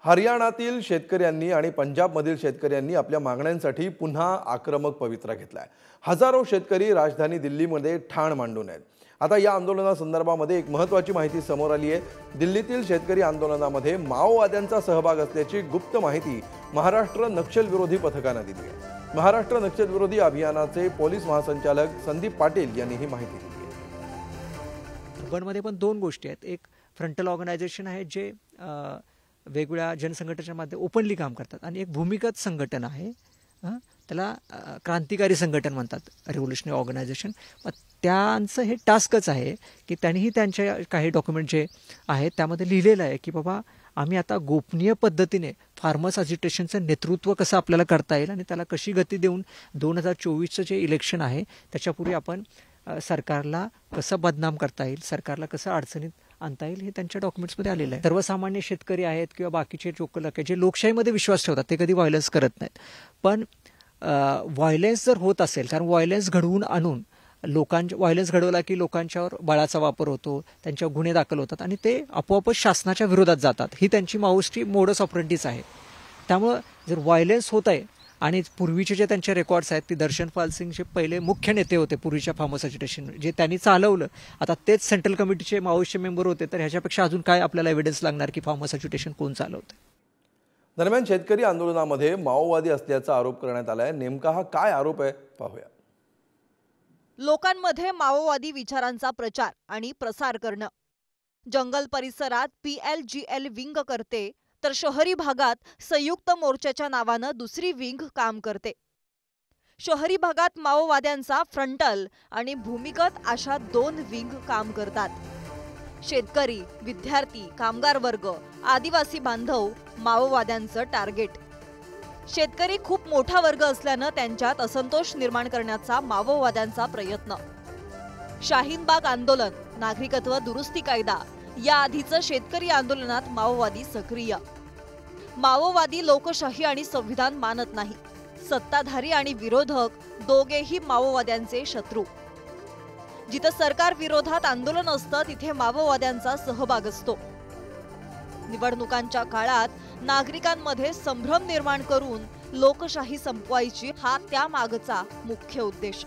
हरियाणातील शेतकऱ्यांनी आणि पंजाबमधील शेतकऱ्यांनी आपल्या मागण्यांसाठी पुन्हा आक्रमक पवित्रा घेतलाय। हजारो शेतकरी राजधानी दिल्लीमध्ये ठाण मांडून आहेत। आता या आंदोलनासंदर्भामध्ये एक महत्त्वाची माहिती समोर आली आहे। दिल्लीतील शेतकरी आंदोलनामध्ये माओवाद्यांचा सहभाग असल्याची गुप्त माहिती महाराष्ट्र नक्षल विरोधी पथकाने दिली आहे। महाराष्ट्र नक्षल विरोधी अभियानाचे पोलीस महासंचालक संदीप पाटील यांनी ही माहिती दिली आहे। अर्बनमध्ये पण दोन गोष्टी आहेत। एक फ्रंटल ऑर्गनायझेशन आहे जे वेगवेगळ्या जनसंघटनांमध्ये ओपनली काम करतात आणि एक भूमिगत संघटन आहे, त्याला क्रांतिकारी संघटन म्हणतात, रिव्होल्युशनरी ऑर्गनायझेशन। मग त्यांचं हे टास्कच आहे की त्यांनीही त्यांच्या काही डॉक्युमेंट जे आहेत त्यामध्ये लिहिलेलं आहे की बाबा आम्ही आता गोपनीय पद्धतीने फार्मर्स अजिटेशनचं नेतृत्व कसं आपल्याला करता येईल आणि त्याला कशी गती देऊन 2024चं जे इलेक्शन आहे त्याच्यापूर्वी आपण सरकारला कसं बदनाम करता येईल, सरकारला कसं अडचणीत आणता येईल हे त्यांच्या डॉक्युमेंट्समध्ये आलेलं आहे। सर्वसामान्य शेतकरी आहेत किंवा बाकीचे लोक जे लोकशाहीमध्ये विश्वास ठेवतात ते कधी व्हायलन्स करत नाहीत, पण व्हायलन्स जर होत असेल, कारण व्हायलन्स घडवून आणून व्हायलन्स घडवला की लोकांच्यावर बळाचा वापर होतो, त्यांच्यावर गुन्हे दाखल होतात आणि ते आपोआपच शासनाच्या विरोधात जातात। ही त्यांची माओइस्टची मोडस ऑपरेंडीच आहे। त्यामुळं जर व्हायलन्स होत आहे आणि पूर्वीचे जे त्यांचे रेकॉर्ड्स आहेत, ते दर्शनपाल सिंग जे पहिले मुख्य नेते होते पूर्वीच्या फार्मर्स अजिटेशन जे त्यांनी चालवलं, आता तेच सेंट्रल कमिटीचे माओइस्टचे मेंबर होते, तर ह्याच्यापेक्षा अजून काय आपल्याला एव्हिडन्स लागणार की फार्मर्स अजिटेशन कोण चालवते। दरम्यान शेतकरी आंदोलनामध्ये माओवादी असल्याचा आरोप करण्यात आलाय। नेमका हा काय आरोप आहे पाहूया। लोकांमध्ये माओवादी विचारांचा प्रचार आणि प्रसार करणं, जंगल परिसरात PLGL विंग करते तर शहरी भागात संयुक्त मोर्चाच्या नावानं दुसरी विंग काम करते। शहरी भागात माओवाद्यांचा फ्रंटल आणि भूमिगत अशा दोन विंग काम करतात। शेतकरी, विद्यार्थी, कामगार वर्ग, आदिवासी बांधव माओवाद्यांचं टार्गेट। शेतकरी खूप मोठा वर्ग असल्यानं त्यांच्यात असंतोष निर्माण करण्याचा माओवाद्यांचा प्रयत्न। शाहीनबाग आंदोलन, नागरिकत्व दुरुस्ती कायदा या आधीचं शेतकरी आंदोलनात माओवादी सक्रिय। माओवादी लोकशाही आणि संविधान मानत नाही। सत्ताधारी आणि विरोधक दोघेही माओवाद्यांचे शत्रू। जिथे सरकार विरोधात आंदोलन असतं तिथे माओवाद्यांचा सहभाग असतो। निवडणुकांच्या काळात नागरिकांमध्ये संभ्रम निर्माण करून लोकशाही संपवायची हा त्यामागचा मुख्य उद्देश।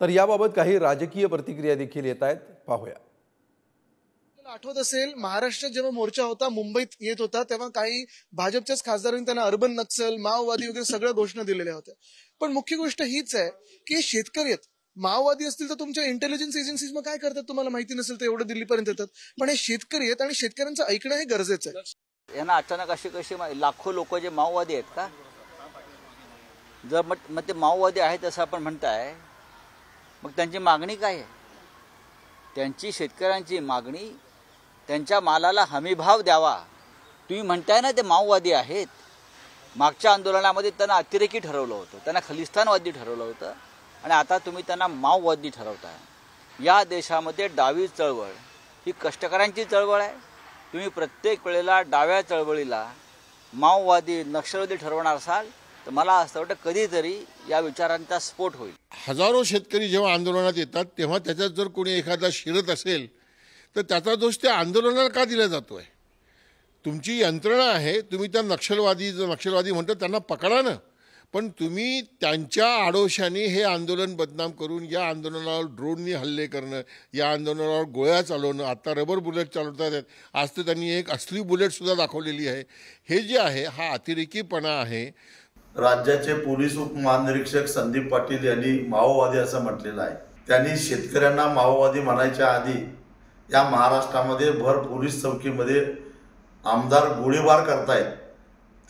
तर याबाबत काही राजकीय प्रतिक्रिया देखील येत आहेत, पाहूया। आठवत असेल, महाराष्ट्रात जेव्हा मोर्चा होता, मुंबईत येत होता, तेव्हा काही भाजपच्याच खासदारांनी त्यांना अर्बन नक्सल, माओवादी वगैरे सगळ्या घोषणा दिलेल्या होत्या। पण मुख्य गोष्ट हीच आहे की शेतकरी आहेत, माओवादी असतील तर तुमच्या इंटेलिजन्स एजन्सीज मग काय करतात तुम्हाला माहिती नसेल तर एवढं दिल्लीपर्यंत येतात, पण हे शेतकरी आहेत आणि शेतकऱ्यांचं ऐकणं हे गरजेचं आहे। यांना अचानक अशी कशी लाखो लोक जे माओवादी आहेत का? जर मग ते माओवादी आहेत असं आपण म्हणताय, मग त्यांची मागणी काय आहे? त्यांची शेतकऱ्यांची मागणी त्यांच्या मालाला हमीभाव द्यावा। तुम्ही म्हणताय ना ते माओवादी आहेत, मागच्या आंदोलनामध्ये त्यांना अतिरेकी ठरवलं होतं, त्यांना खलिस्तानवादी ठरवलं होतं आणि आता तुम्ही त्यांना माओवादी ठरवताय। या देशामध्ये डावी चळवळ ही कष्टकऱ्यांची चळवळ आहे। तुम्ही प्रत्येक वेळेला डाव्या चळवळीला माओवादी नक्षलवादी ठरवणार असाल तर मला असं वाटतं कधीतरी या विचारांचा स्फोट होईल। हजारो शेतकरी जेव्हा आंदोलनात येतात तेव्हा त्याच्यात जर कोणी एखादा शिरत असेल तर त्याचा दोष त्या आंदोलनाला का दिला जातोय? तुमची यंत्रणा आहे, तुम्ही त्या नक्षलवादी म्हणतो त्यांना पकडा ना, पण तुम्ही त्यांच्या आडोशाने हे आंदोलन बदनाम करून या आंदोलनावर ड्रोननी हल्ले करणं, या आंदोलनावर गोळ्या चालवणं, आता रबर बुलेट चालवतात आहेत, आज तर त्यांनी एक असली बुलेटसुद्धा दाखवलेली आहे। हे जे आहे हा अतिरेकीपणा आहे। राज्याचे पोलीस उपमहानिरीक्षक संदीप पाटील यांनी माओवादी असं म्हटलेलं आहे। त्यांनी शेतकऱ्यांना माओवादी म्हणायच्या आधी या महाराष्ट्रामध्ये भर पोलीस चौकीमध्ये आमदार गोळीबार करतायत,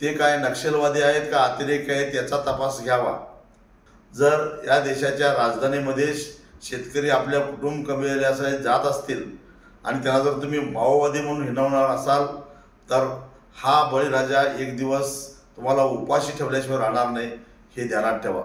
ते काय नक्षलवादी आहेत का अतिरेकी आहेत याचा तपास घ्यावा। जर या देशाच्या राजधानीमध्ये शेतकरी आपल्या कुटुंब कबिल्यासाठी जात असतील आणि त्यांना जर तुम्ही माओवादी म्हणून हिणवणार असाल तर हा बळीराजा एक दिवस तुम्हाला उपाशी ठेवल्याशिवाय राहणार नाही, हे ध्यानात ठेवा।